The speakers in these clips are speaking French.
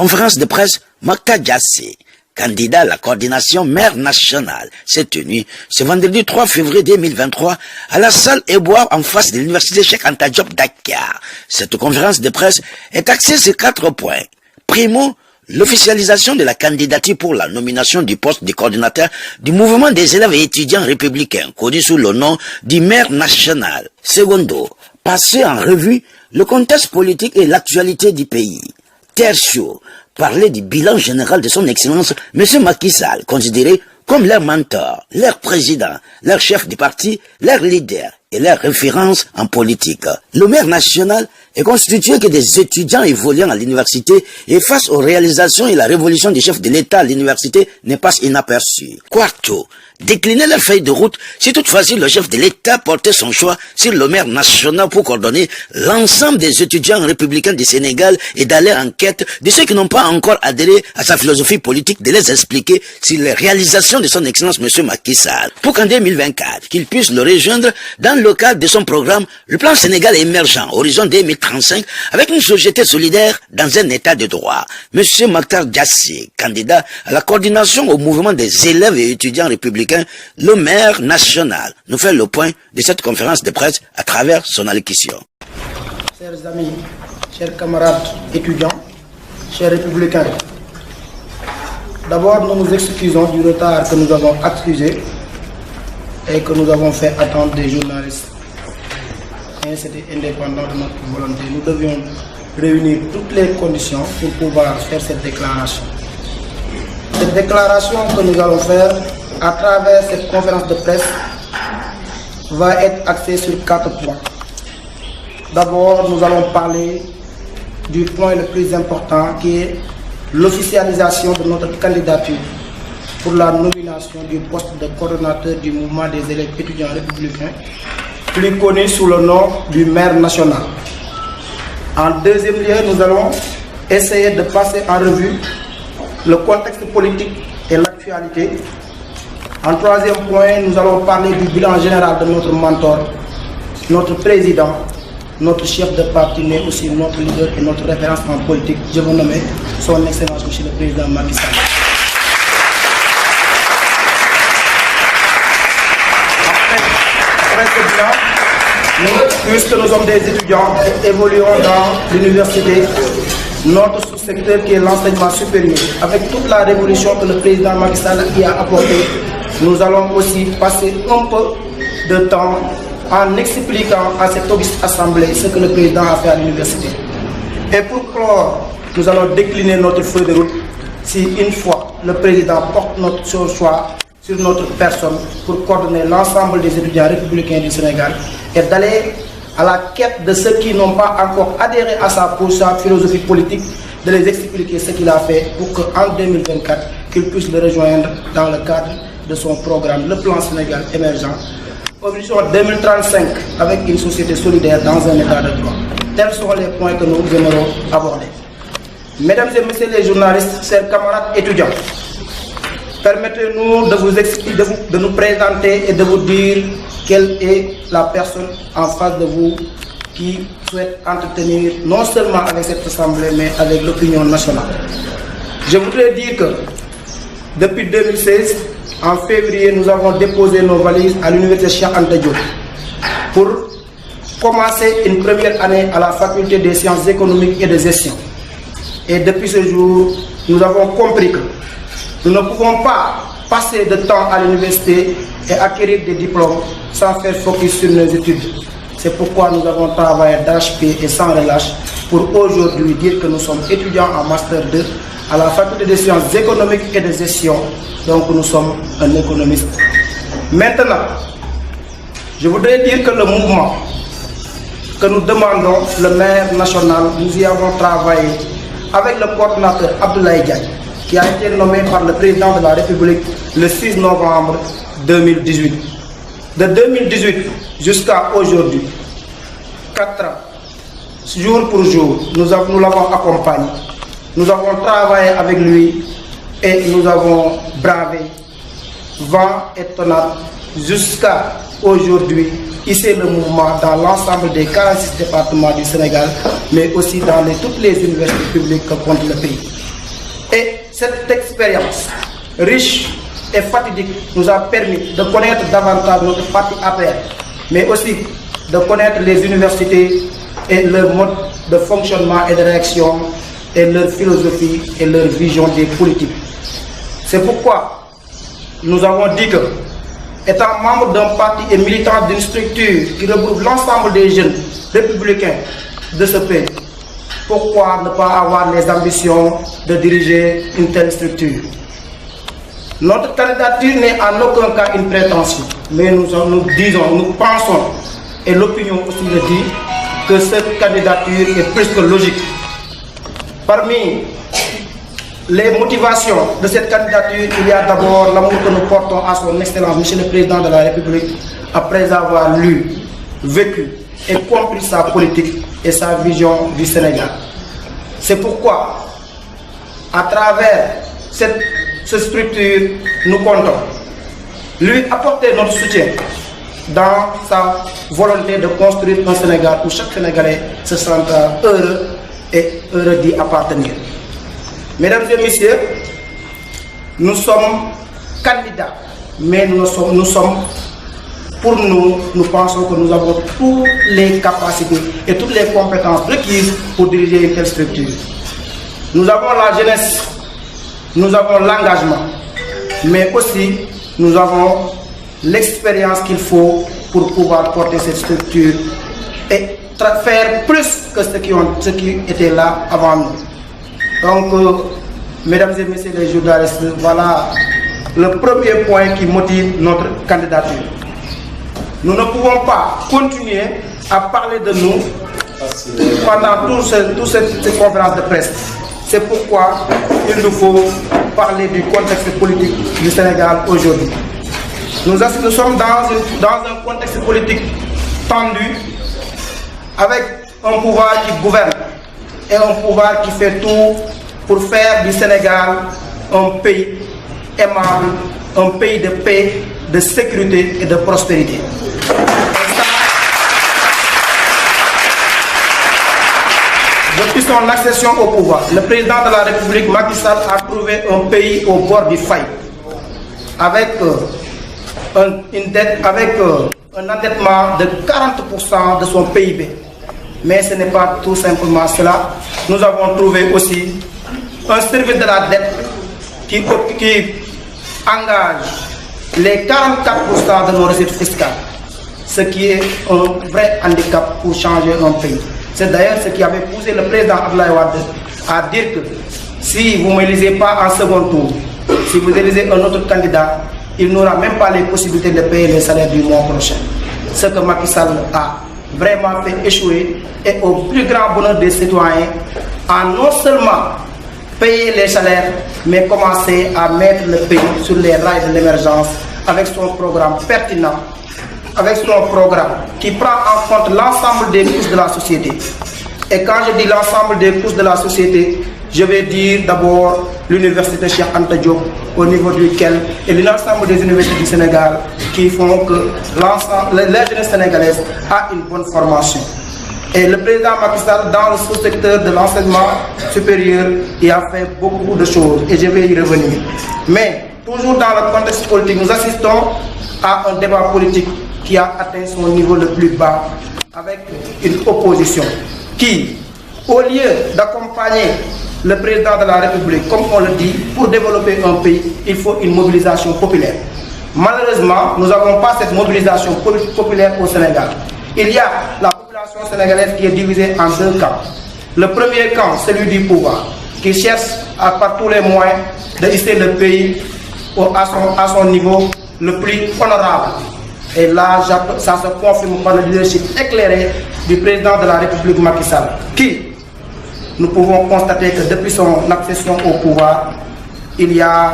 conférence de presse, Mactar Diassé, candidat à la coordination maire nationale, s'est tenu ce vendredi 3 février 2023 à la salle Eboire en face de l'université Cheikh Anta Diop Dakar. Cette conférence de presse est axée sur 4 points. Primo, l'officialisation de la candidature pour la nomination du poste de coordinateur du mouvement des élèves et étudiants républicains, connu sous le nom du maire national. Secondo, passer en revue le contexte politique et l'actualité du pays. Tertio, parler du bilan général de son excellence, M. Macky Sall, considéré comme leur mentor, leur président, leur chef du parti, leur leader et leur référence en politique. Le maire national est constitué que des étudiants évoluant à l'université et face aux réalisations et la révolution du chef de l'État à l'université n'est pas inaperçu. Quarto, décliner la feuille de route si toutefois le chef de l'État portait son choix sur le maire national pour coordonner l'ensemble des étudiants républicains du Sénégal et d'aller en quête de ceux qui n'ont pas encore adhéré à sa philosophie politique, de les expliquer sur les réalisations de son excellence M. Macky Sall, pour qu'en 2024, qu'il puisse le rejoindre dans le cadre de son programme, le plan Sénégal émergent, horizon 2035, avec une société solidaire dans un état de droit. M. Mactar Diassé, candidat à la coordination au mouvement des élèves et étudiants républicains, le maire national, nous fait le point de cette conférence de presse à travers son allocution. Chers amis, chers camarades étudiants, chers républicains, d'abord nous nous excusons du retard que nous avons accusé et que nous avons fait attendre des journalistes. Et c'était indépendant de notre volonté. Nous devions réunir toutes les conditions pour pouvoir faire cette déclaration. Cette déclaration que nous allons faire à travers cette conférence de presse va être axée sur 4 points. D'abord, nous allons parler du point le plus important qui est l'officialisation de notre candidature pour la nomination du poste de coordonnateur du mouvement des élèves étudiants républicains, plus connu sous le nom du maire national. En deuxième lieu, nous allons essayer de passer en revue le contexte politique et l'actualité. En troisième point, nous allons parler du bilan général de notre mentor, notre président, notre chef de parti, mais aussi notre leader et notre référence en politique. Je vous nomme son excellence, monsieur le président Macky Sall. Après ce bilan, puisque nous sommes des étudiants et évoluons dans l'université, notre sous-secteur qui est l'enseignement supérieur, avec toute la révolution que le président Macky Sall y a apportée, nous allons aussi passer un peu de temps en expliquant à cette auguste assemblée ce que le président a fait à l'université. Et pour clore, nous allons décliner notre feuille de route si une fois le président porte notre choix sur notre personne pour coordonner l'ensemble des étudiants républicains du Sénégal et d'aller à la quête de ceux qui n'ont pas encore adhéré à sa philosophie politique, de les expliquer ce qu'il a fait pour qu'en 2024, qu'ils puissent le rejoindre dans le cadre de son programme, le plan Sénégal émergent, horizon 2035 avec une société solidaire dans un état de droit. Tels sont les points que nous aimerons aborder. Mesdames et messieurs les journalistes, chers camarades étudiants, permettez-nous de vous expliquer, de nous présenter et de vous dire quelle est la personne en face de vous qui souhaite entretenir non seulement avec cette assemblée, mais avec l'opinion nationale. Je voudrais dire que depuis 2016, en février, nous avons déposé nos valises à l'université Cheikh Anta Diop pour commencer une première année à la faculté des sciences économiques et de gestion. Et depuis ce jour, nous avons compris que nous ne pouvons pas passer de temps à l'université et acquérir des diplômes sans faire focus sur nos études. C'est pourquoi nous avons travaillé d'arrache-pied et sans relâche pour aujourd'hui dire que nous sommes étudiants en Master 2 à la faculté des sciences économiques et de gestion. Donc nous sommes un économiste. Maintenant, je voudrais dire que le mouvement que nous demandons, le maire national, nous y avons travaillé avec le coordinateur Abdoulaye Diagne, qui a été nommé par le président de la République le 6 novembre 2018. De 2018 jusqu'à aujourd'hui, 4 ans, jour pour jour, nous l'avons accompagné. Nous avons travaillé avec lui et nous avons bravé vent et tonnerre jusqu'à aujourd'hui, hisser le mouvement dans l'ensemble des 46 départements du Sénégal, mais aussi dans toutes les universités publiques que compte le pays. cette expérience riche et fatidique nous a permis de connaître davantage notre parti APR, mais aussi de connaître les universités et leur mode de fonctionnement et de réaction, et leur philosophie et leur vision des politiques. C'est pourquoi nous avons dit que, étant membre d'un parti et militant d'une structure qui regroupe l'ensemble des jeunes républicains de ce pays, pourquoi ne pas avoir les ambitions de diriger une telle structure? Notre candidature n'est en aucun cas une prétention, mais nous pensons, et l'opinion aussi le dit, que cette candidature est plus que logique. Parmi les motivations de cette candidature, il y a d'abord l'amour que nous portons à son Excellence, Monsieur le Président de la République, après avoir lu, vécu et compris sa politique et sa vision du Sénégal. C'est pourquoi, à travers cette structure, nous comptons lui apporter notre soutien dans sa volonté de construire un Sénégal où chaque Sénégalais se sentira heureux et heureux d'y appartenir. Mesdames et messieurs, nous sommes candidats, mais nous pensons que nous avons toutes les capacités et toutes les compétences requises pour diriger une telle structure. Nous avons la jeunesse, nous avons l'engagement, mais aussi nous avons l'expérience qu'il faut pour pouvoir porter cette structure et faire plus que ceux qui étaient là avant nous. Donc, mesdames et messieurs les journalistes, voilà le premier point qui motive notre candidature. Nous ne pouvons pas continuer à parler de nous pendant toute cette conférence de presse. C'est pourquoi il nous faut parler du contexte politique du Sénégal aujourd'hui. Nous sommes dans un contexte politique tendu, avec un pouvoir qui gouverne et un pouvoir qui fait tout pour faire du Sénégal un pays aimable, un pays de paix, de sécurité et de prospérité. Depuis son accession au pouvoir, le président de la République, Macky Sall, a trouvé un pays au bord du faillite, avec un endettement de 40% de son PIB. Mais ce n'est pas tout simplement cela. Nous avons trouvé aussi un service de la dette qui engage les 44% de nos recettes fiscales, ce qui est un vrai handicap pour changer un pays. C'est d'ailleurs ce qui avait poussé le président Abdoulaye Wade à dire que si vous ne m'élisez pas en second tour, si vous élisez un autre candidat, il n'aura même pas les possibilités de payer les salaires du mois prochain. Ce que Macky Sall a vraiment fait échouer et au plus grand bonheur des citoyens, à non seulement payer les salaires, mais commencer à mettre le pays sur les rails de l'émergence avec son programme pertinent, avec son programme qui prend en compte l'ensemble des couches de la société. Et quand je dis l'ensemble des couches de la société, je vais dire d'abord l'université Cheikh Anta Diop, au niveau duquel, et l'ensemble des universités du Sénégal qui font que la jeunesse sénégalaise a une bonne formation. Et le président Macky Sall, dans le sous-secteur de l'enseignement supérieur, il a fait beaucoup de choses, et je vais y revenir. Mais, toujours dans le contexte politique, nous assistons à un débat politique qui a atteint son niveau le plus bas, avec une opposition qui, au lieu d'accompagner le président de la République, comme on le dit, pour développer un pays, il faut une mobilisation populaire. Malheureusement, nous n'avons pas cette mobilisation populaire au Sénégal. Il y a la population sénégalaise qui est divisée en deux camps. Le premier camp, celui du pouvoir, qui cherche par tous les moyens de hisser le pays à son niveau le plus honorable. Et là, ça se confirme par le leadership éclairé du président de la République Macky Sall, qui, nous pouvons constater que depuis son accession au pouvoir, il y a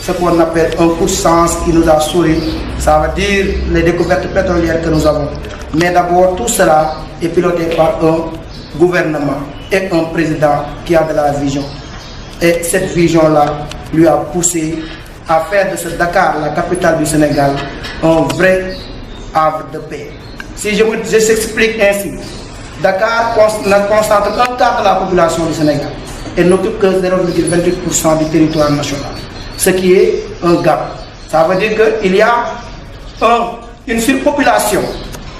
ce qu'on appelle un coup de sens qui nous a souri. Ça veut dire les découvertes pétrolières que nous avons. Mais d'abord, tout cela est piloté par un gouvernement et un président qui a de la vision. Et cette vision-là lui a poussé à faire de ce Dakar, la capitale du Sénégal, un vrai havre de paix. Si je s'explique ainsi, Dakar concentre un quart de la population du Sénégal et n'occupe que 0,28% du territoire national, ce qui est un gap. Ça veut dire qu'il y a une surpopulation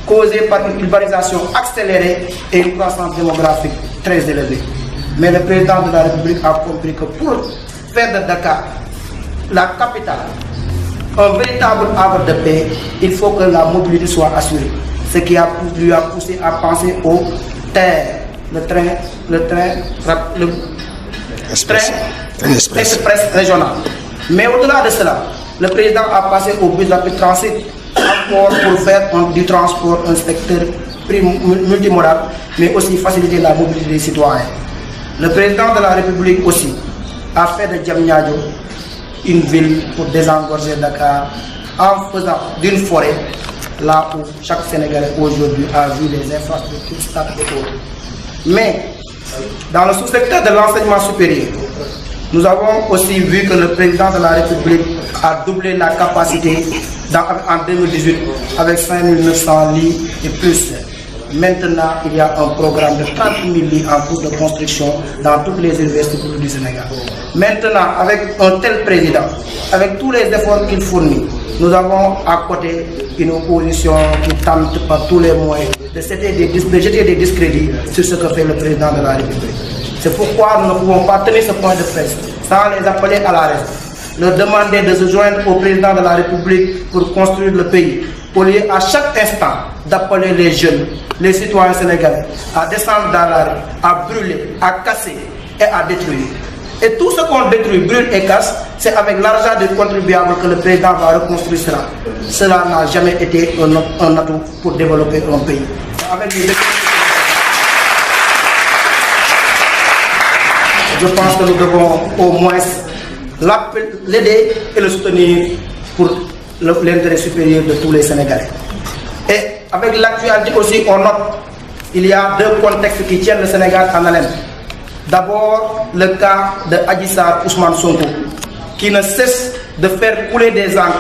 causée par une urbanisation accélérée et une croissance démographique très élevée. Mais le président de la République a compris que pour faire de Dakar la capitale, un véritable havre de paix, il faut que la mobilité soit assurée. Ce qui lui a poussé à penser au TER, le train express régional. Mais au-delà de cela, le président a passé au bus rapide transit encore pour faire du transport un secteur multimodal, mais aussi faciliter la mobilité des citoyens. Le président de la République aussi a fait de Diamniadio une ville pour désengorger Dakar en faisant d'une forêt là où chaque Sénégalais aujourd'hui a vu les infrastructures stades et autres. Mais dans le sous-secteur de l'enseignement supérieur, nous avons aussi vu que le président de la République a doublé la capacité en 2018 avec 5900 lits et plus. Maintenant, il y a un programme de 30 000 lits en cours de construction dans toutes les universités publiques du Sénégal. Maintenant, avec un tel président, avec tous les efforts qu'il fournit, nous avons à côté une opposition qui tente par tous les moyens de jeter des discrédits sur ce que fait le président de la République. C'est pourquoi nous ne pouvons pas tenir ce point de presse sans les appeler à la raison, leur demander de se joindre au président de la République pour construire le pays, au lieu à chaque instant d'appeler les jeunes, les citoyens sénégalais à descendre dans la rue, à brûler, à casser et à détruire. Et tout ce qu'on détruit, brûle et casse, c'est avec l'argent des contribuables que le président va reconstruire cela. Cela n'a jamais été un atout pour développer un pays. Avec les... Je pense que nous devons au moins l'aider et le soutenir pour l'intérêt supérieur de tous les Sénégalais. Et avec l'actualité aussi, on note qu'il y a deux contextes qui tiennent le Sénégal en haleine. D'abord, le cas de Adji Sarr Ousmane Sonko, qui ne cesse de faire couler des encres.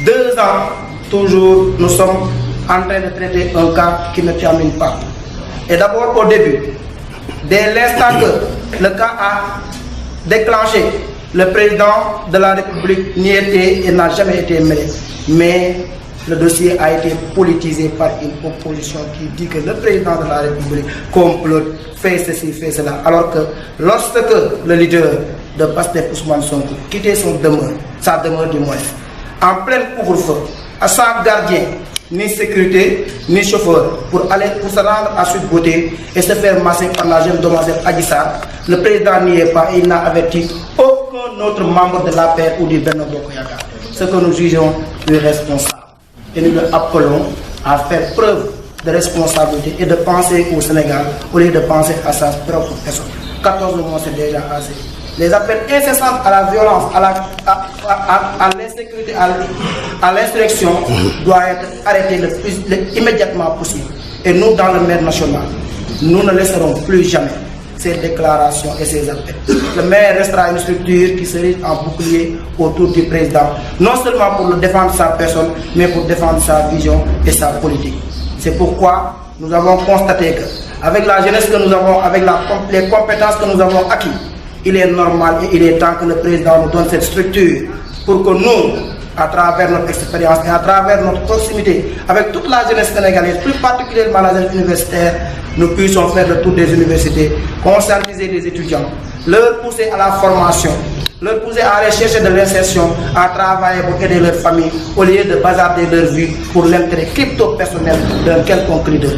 2 ans, toujours, nous sommes en train de traiter un cas qui ne termine pas. Et d'abord, au début, dès l'instant que le cas a déclenché, le président de la République n'y était et n'a jamais été mêlé. Mais le dossier a été politisé par une opposition qui dit que le président de la République complote, fait ceci, fait cela. Alors que lorsque le leader de Pastef Ousmane Sonko quittait sa demeure du moins, en plein couvre-feu, sans gardien, ni sécurité, ni chauffeur, pour se rendre à Sud Beauté et se faire masser par la jeune demoiselle Adji Sarr, le président n'y est pas et il n'a averti aucun autre membre de l'APR ou du Benno Bokk Yakaar. Ce que nous jugeons irresponsable. Et nous le appelons à faire preuve de responsabilité et de penser au Sénégal au lieu de penser à sa propre personne. 14 mois, c'est déjà assez. Les appels incessants à la violence, à l'insécurité, à l'insurrection doivent être arrêtés le plus immédiatement possible. Et nous, dans le maire national, nous ne laisserons plus jamais ces déclarations et ces appels. Le maire restera une structure qui serait en bouclier autour du président, non seulement pour le défendre sa personne, mais pour défendre sa vision et sa politique. C'est pourquoi nous avons constaté qu'avec la jeunesse que nous avons, avec les compétences que nous avons acquises, il est normal et il est temps que le président nous donne cette structure pour que nous, à travers notre expérience et à travers notre proximité avec toute la jeunesse sénégalaise, plus particulièrement la jeunesse universitaire, nous puissions faire le tour des universités, conscientiser les étudiants, leur pousser à la formation, leur pousser à aller chercher de l'insertion, à travailler pour aider leur famille, au lieu de bazarder leur vie pour l'intérêt crypto-personnel d'un quelconque leader.